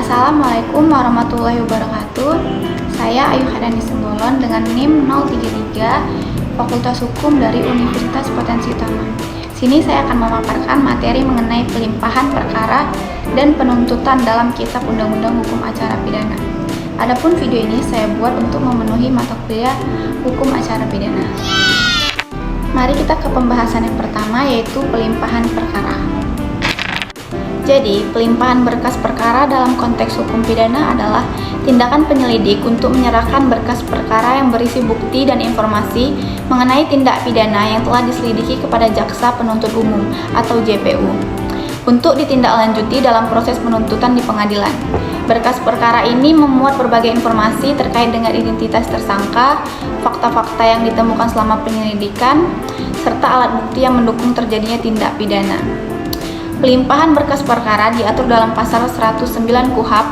Assalamualaikum warahmatullahi wabarakatuh. Saya Ayu Hadani Sembolon dengan NIM 033 Fakultas Hukum dari Universitas Potensi Utama. Sini saya akan memaparkan materi mengenai pelimpahan perkara dan penuntutan dalam Kitab Undang-Undang Hukum Acara Pidana. Adapun video ini saya buat untuk memenuhi mata kuliah Hukum Acara Pidana. Mari kita ke pembahasan yang pertama, yaitu pelimpahan perkara. Jadi, pelimpahan berkas perkara dalam konteks hukum pidana adalah tindakan penyelidik untuk menyerahkan berkas perkara yang berisi bukti dan informasi mengenai tindak pidana yang telah diselidiki kepada jaksa penuntut umum atau JPU untuk ditindaklanjuti dalam proses penuntutan di pengadilan. Berkas perkara ini memuat berbagai informasi terkait dengan identitas tersangka, fakta-fakta yang ditemukan selama penyelidikan, serta alat bukti yang mendukung terjadinya tindak pidana. Pelimpahan berkas perkara diatur dalam pasal 109 KUHP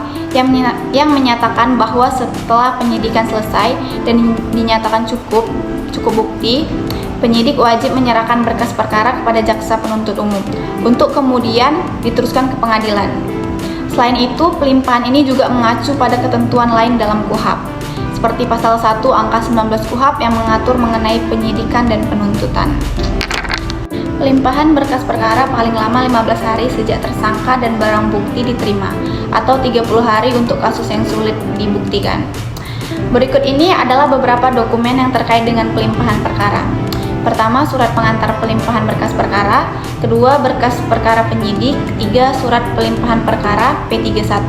yang menyatakan bahwa setelah penyidikan selesai dan dinyatakan cukup bukti, penyidik wajib menyerahkan berkas perkara kepada jaksa penuntut umum untuk kemudian diteruskan ke pengadilan. Selain itu, pelimpahan ini juga mengacu pada ketentuan lain dalam KUHP, seperti pasal 1 angka 19 KUHP yang mengatur mengenai penyidikan dan penuntutan. Pelimpahan berkas perkara paling lama 15 hari sejak tersangka dan barang bukti diterima, atau 30 hari untuk kasus yang sulit dibuktikan. Berikut ini adalah beberapa dokumen yang terkait dengan pelimpahan perkara. Pertama, surat pengantar pelimpahan berkas perkara. Kedua, berkas perkara penyidik. Ketiga, surat pelimpahan perkara P31.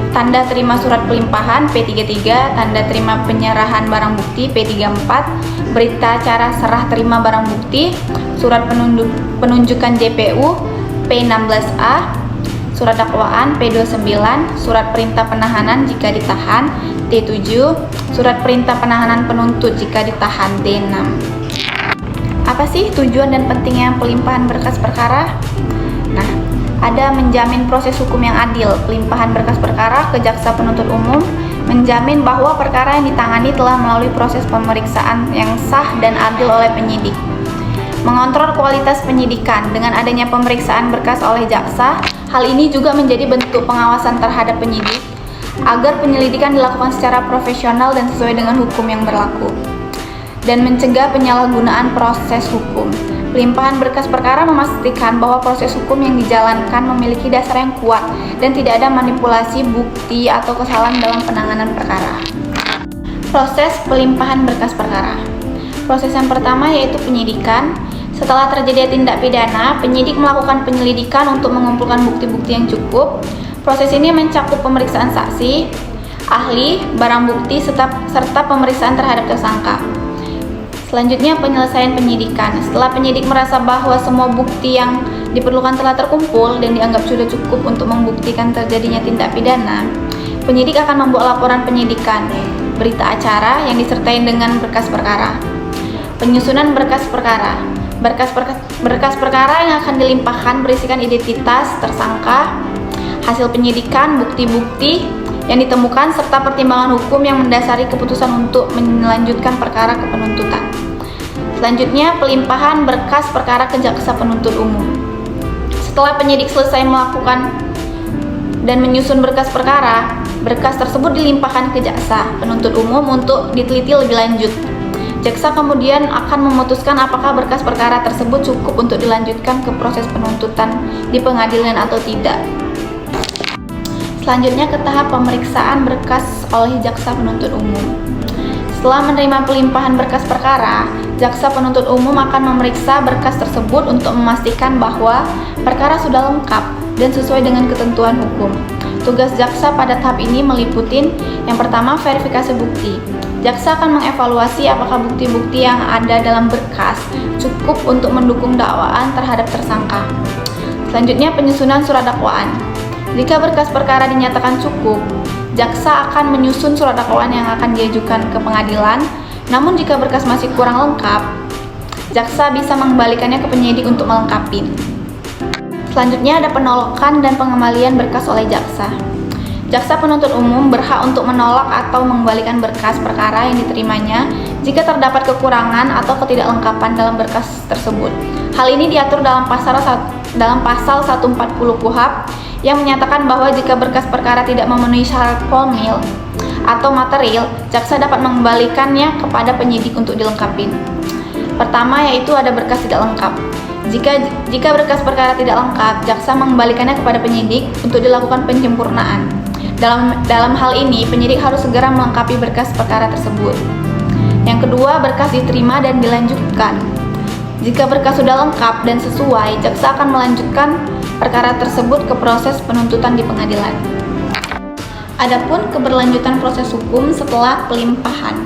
Tanda terima surat pelimpahan P33, tanda terima penyerahan barang bukti P34, berita acara serah terima barang bukti, surat penunjukan JPU P16A, surat dakwaan P29, surat perintah penahanan jika ditahan T7, surat perintah penahanan penuntut jika ditahan D6. Apa sih tujuan dan pentingnya pelimpahan berkas perkara? Nah, ada menjamin proses hukum yang adil. Pelimpahan berkas perkara ke jaksa penuntut umum menjamin bahwa perkara yang ditangani telah melalui proses pemeriksaan yang sah dan adil oleh penyidik. Mengontrol kualitas penyidikan dengan adanya pemeriksaan berkas oleh jaksa. Hal ini juga menjadi bentuk pengawasan terhadap penyidik agar penyelidikan dilakukan secara profesional dan sesuai dengan hukum yang berlaku, dan mencegah penyalahgunaan proses hukum. Pelimpahan berkas perkara memastikan bahwa proses hukum yang dijalankan memiliki dasar yang kuat dan tidak ada manipulasi bukti atau kesalahan dalam penanganan perkara. Proses pelimpahan berkas perkara. Proses yang pertama yaitu penyidikan. Setelah terjadi tindak pidana, penyidik melakukan penyelidikan untuk mengumpulkan bukti-bukti yang cukup. Proses ini mencakup pemeriksaan saksi, ahli, barang bukti, serta pemeriksaan terhadap tersangka. Selanjutnya, penyelesaian penyidikan. Setelah penyidik merasa bahwa semua bukti yang diperlukan telah terkumpul dan dianggap sudah cukup untuk membuktikan terjadinya tindak pidana, penyidik akan membuat laporan penyidikan, berita acara yang disertai dengan berkas perkara. Penyusunan berkas perkara. Berkas perkara yang akan dilimpahkan berisikan identitas tersangka, hasil penyidikan, bukti-bukti yang ditemukan, serta pertimbangan hukum yang mendasari keputusan untuk melanjutkan perkara ke penuntutan. Selanjutnya, pelimpahan berkas perkara ke jaksa penuntut umum. Setelah penyidik selesai melakukan dan menyusun berkas perkara, berkas tersebut dilimpahkan ke jaksa penuntut umum untuk diteliti lebih lanjut. Jaksa kemudian akan memutuskan apakah berkas perkara tersebut cukup untuk dilanjutkan ke proses penuntutan di pengadilan atau tidak. Selanjutnya ke tahap pemeriksaan berkas oleh jaksa penuntut umum. Setelah menerima pelimpahan berkas perkara, jaksa penuntut umum akan memeriksa berkas tersebut untuk memastikan bahwa perkara sudah lengkap dan sesuai dengan ketentuan hukum. Tugas jaksa pada tahap ini meliputi yang pertama, verifikasi bukti. Jaksa akan mengevaluasi apakah bukti-bukti yang ada dalam berkas cukup untuk mendukung dakwaan terhadap tersangka. Selanjutnya, penyusunan surat dakwaan. Jika berkas perkara dinyatakan cukup, jaksa akan menyusun surat dakwaan yang akan diajukan ke pengadilan. Namun jika berkas masih kurang lengkap, jaksa bisa mengembalikannya ke penyidik untuk melengkapi. Selanjutnya ada penolakan dan pengembalian berkas oleh jaksa. Jaksa penuntut umum berhak untuk menolak atau mengembalikan berkas perkara yang diterimanya jika terdapat kekurangan atau ketidaklengkapan dalam berkas tersebut. Hal ini diatur dalam pasal 140 KUHP yang menyatakan bahwa jika berkas perkara tidak memenuhi syarat formil atau material, jaksa dapat mengembalikannya kepada penyidik untuk dilengkapi. Pertama yaitu ada berkas tidak lengkap. Jika berkas perkara tidak lengkap, jaksa mengembalikannya kepada penyidik untuk dilakukan penyempurnaan. Dalam hal ini, penyidik harus segera melengkapi berkas perkara tersebut. Yang kedua, berkas diterima dan dilanjutkan. Jika berkas sudah lengkap dan sesuai, jaksa akan melanjutkan perkara tersebut ke proses penuntutan di pengadilan. Adapun keberlanjutan proses hukum setelah pelimpahan.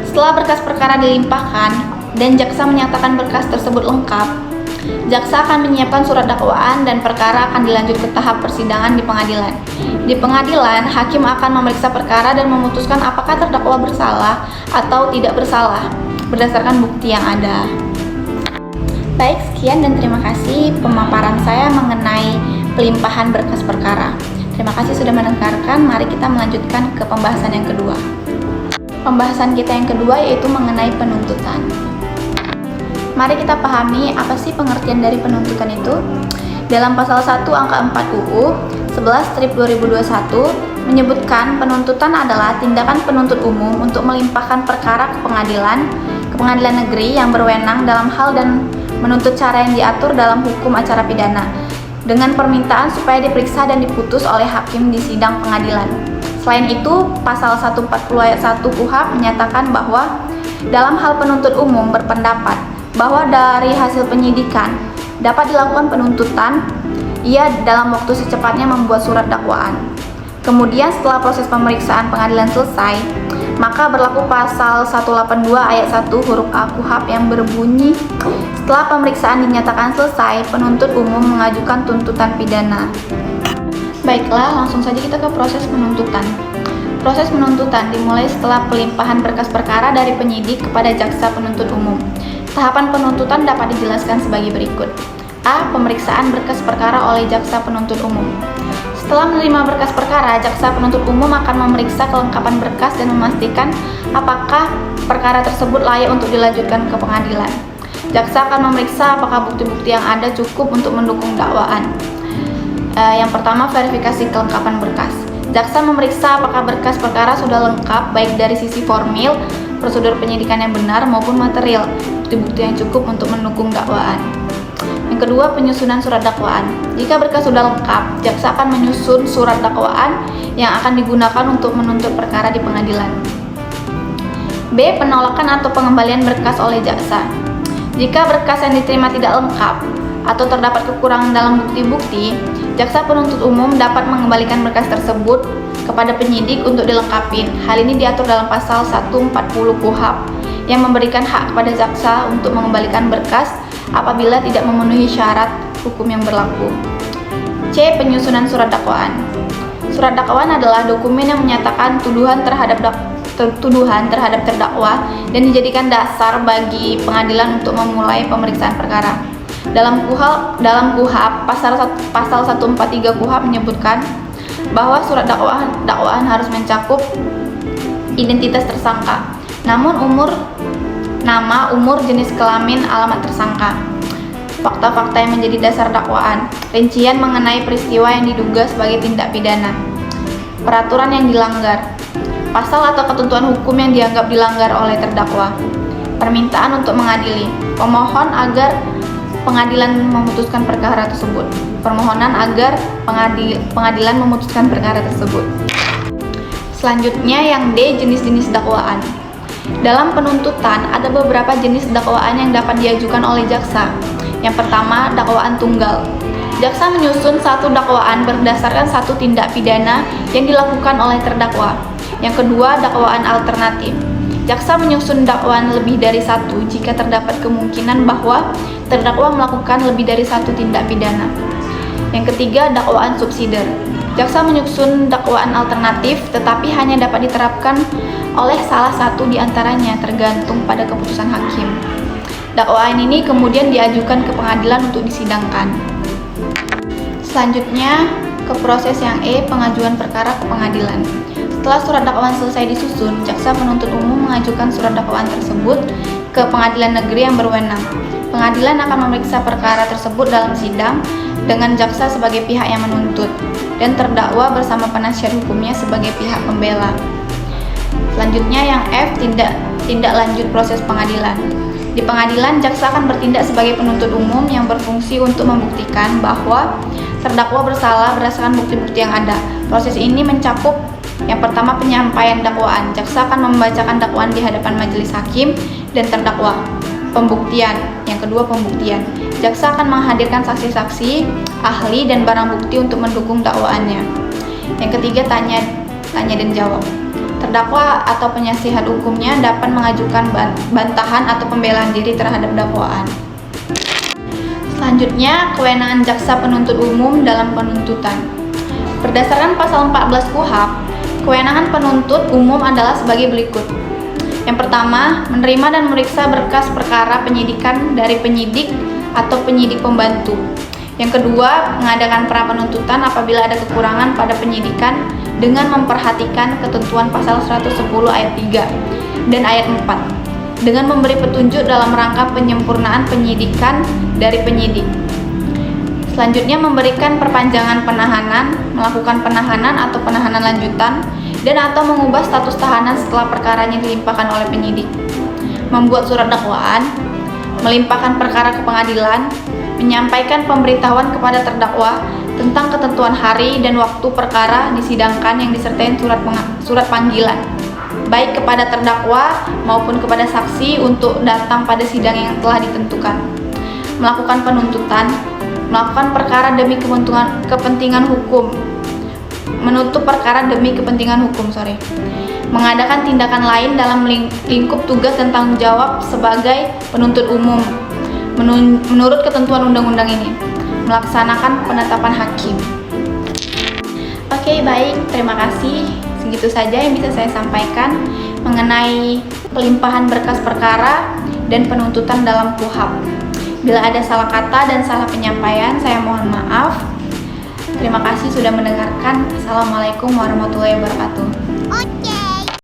Setelah berkas perkara dilimpahkan dan jaksa menyatakan berkas tersebut lengkap, jaksa akan menyiapkan surat dakwaan dan perkara akan dilanjut ke tahap persidangan di pengadilan. Di pengadilan, hakim akan memeriksa perkara dan memutuskan apakah terdakwa bersalah atau tidak bersalah berdasarkan bukti yang ada. Baik, sekian dan terima kasih pemaparan saya mengenai pelimpahan berkas perkara. Terima kasih sudah mendengarkan. Mari kita melanjutkan ke pembahasan yang kedua. Pembahasan kita yang kedua yaitu mengenai penuntutan. Mari kita pahami apa sih pengertian dari penuntutan itu. Dalam pasal 1 angka 4 UU 11/2021 menyebutkan penuntutan adalah tindakan penuntut umum untuk melimpahkan perkara ke pengadilan negeri yang berwenang dalam hal dan menuntut cara yang diatur dalam hukum acara pidana dengan permintaan supaya diperiksa dan diputus oleh hakim di sidang pengadilan. Selain itu, pasal 140 ayat 1 KUHP menyatakan bahwa dalam hal penuntut umum berpendapat bahwa dari hasil penyidikan dapat dilakukan penuntutan, ia dalam waktu secepatnya membuat surat dakwaan. Kemudian setelah proses pemeriksaan pengadilan selesai, maka berlaku pasal 182 ayat 1 huruf A KUHP yang berbunyi, setelah pemeriksaan dinyatakan selesai, penuntut umum mengajukan tuntutan pidana. Baiklah, langsung saja kita ke proses penuntutan. Proses penuntutan dimulai setelah pelimpahan berkas perkara dari penyidik kepada jaksa penuntut umum. Tahapan penuntutan dapat dijelaskan sebagai berikut. A. Pemeriksaan berkas perkara oleh jaksa penuntut umum. Setelah menerima berkas perkara, jaksa penuntut umum akan memeriksa kelengkapan berkas dan memastikan apakah perkara tersebut layak untuk dilanjutkan ke pengadilan. Jaksa akan memeriksa apakah bukti-bukti yang ada cukup untuk mendukung dakwaan. Yang pertama, verifikasi kelengkapan berkas. Jaksa memeriksa apakah berkas perkara sudah lengkap baik dari sisi formil, prosedur penyidikan yang benar maupun material, bukti-bukti yang cukup untuk mendukung dakwaan. Yang kedua, penyusunan surat dakwaan. Jika berkas sudah lengkap, jaksa akan menyusun surat dakwaan yang akan digunakan untuk menuntut perkara di pengadilan. B. Penolakan atau pengembalian berkas oleh jaksa. Jika berkas yang diterima tidak lengkap atau terdapat kekurangan dalam bukti-bukti, jaksa penuntut umum dapat mengembalikan berkas tersebut kepada penyidik untuk dilengkapi. Hal ini diatur dalam pasal 140 KUHP yang memberikan hak kepada jaksa untuk mengembalikan berkas apabila tidak memenuhi syarat hukum yang berlaku. C. Penyusunan surat dakwaan. Surat dakwaan adalah dokumen yang menyatakan tuduhan terhadap terdakwa dan dijadikan dasar bagi pengadilan untuk memulai pemeriksaan perkara. Dalam KUHP pasal 143 KUHP menyebutkan bahwa surat dakwaan harus mencakup identitas tersangka, namun nama, umur, jenis kelamin, alamat tersangka, fakta-fakta yang menjadi dasar dakwaan, rincian mengenai peristiwa yang diduga sebagai tindak pidana, peraturan yang dilanggar, pasal atau ketentuan hukum yang dianggap dilanggar oleh terdakwa, permintaan untuk mengadili, pemohon agar pengadilan memutuskan perkara tersebut, permohonan agar pengadilan memutuskan perkara tersebut. Selanjutnya yang D, jenis-jenis dakwaan. Dalam penuntutan ada beberapa jenis dakwaan yang dapat diajukan oleh jaksa. Yang pertama, dakwaan tunggal. Jaksa menyusun satu dakwaan berdasarkan satu tindak pidana yang dilakukan oleh terdakwa. Yang kedua, dakwaan alternatif. Jaksa menyusun dakwaan lebih dari satu jika terdapat kemungkinan bahwa terdakwa melakukan lebih dari satu tindak pidana. Yang ketiga, dakwaan subsidiar. Jaksa menyusun dakwaan alternatif tetapi hanya dapat diterapkan oleh salah satu di antaranya tergantung pada keputusan hakim. Dakwaan ini kemudian diajukan ke pengadilan untuk disidangkan. Selanjutnya ke proses yang E, pengajuan perkara ke pengadilan. Setelah surat dakwaan selesai disusun, jaksa penuntut umum mengajukan surat dakwaan tersebut ke pengadilan negeri yang berwenang. Pengadilan akan memeriksa perkara tersebut dalam sidang dengan jaksa sebagai pihak yang menuntut dan terdakwa bersama penasihat hukumnya sebagai pihak pembela. Selanjutnya yang F, tindak lanjut proses pengadilan. Di pengadilan, jaksa akan bertindak sebagai penuntut umum yang berfungsi untuk membuktikan bahwa terdakwa bersalah berdasarkan bukti-bukti yang ada. Proses ini mencakup yang pertama penyampaian dakwaan. Jaksa akan membacakan dakwaan di hadapan majelis hakim dan terdakwa. Pembuktian. Yang kedua, pembuktian. Jaksa akan menghadirkan saksi-saksi, ahli, dan barang bukti untuk mendukung dakwaannya. Yang ketiga, tanya dan jawab. Terdakwa atau penasihat hukumnya dapat mengajukan bantahan atau pembelaan diri terhadap dakwaan. Selanjutnya, kewenangan jaksa penuntut umum dalam penuntutan. Berdasarkan pasal 14 KUHP, kewenangan penuntut umum adalah sebagai berikut. Yang pertama, menerima dan memeriksa berkas perkara penyidikan dari penyidik atau penyidik pembantu. Yang kedua, mengadakan pra penuntutan apabila ada kekurangan pada penyidikan dengan memperhatikan ketentuan pasal 110 ayat 3 dan ayat 4 dengan memberi petunjuk dalam rangka penyempurnaan penyidikan dari penyidik. Selanjutnya, memberikan perpanjangan penahanan, melakukan penahanan atau penahanan lanjutan, dan atau mengubah status tahanan setelah perkaranya dilimpahkan oleh penyidik. Membuat surat dakwaan, melimpahkan perkara ke pengadilan, menyampaikan pemberitahuan kepada terdakwa tentang ketentuan hari dan waktu perkara disidangkan yang disertai surat panggilan, baik kepada terdakwa maupun kepada saksi untuk datang pada sidang yang telah ditentukan. Melakukan penuntutan, melakukan perkara demi kepentingan hukum, menutup perkara demi kepentingan hukum, mengadakan tindakan lain dalam lingkup tugas dan tanggung jawab sebagai penuntut umum menurut ketentuan undang-undang ini, melaksanakan penetapan hakim. Oke, baik, terima kasih. Segitu saja yang bisa saya sampaikan mengenai pelimpahan berkas perkara dan penuntutan dalam KUHP. Bila ada salah kata dan salah penyampaian, saya mohon maaf. Terima kasih sudah mendengarkan. Assalamualaikum warahmatullahi wabarakatuh.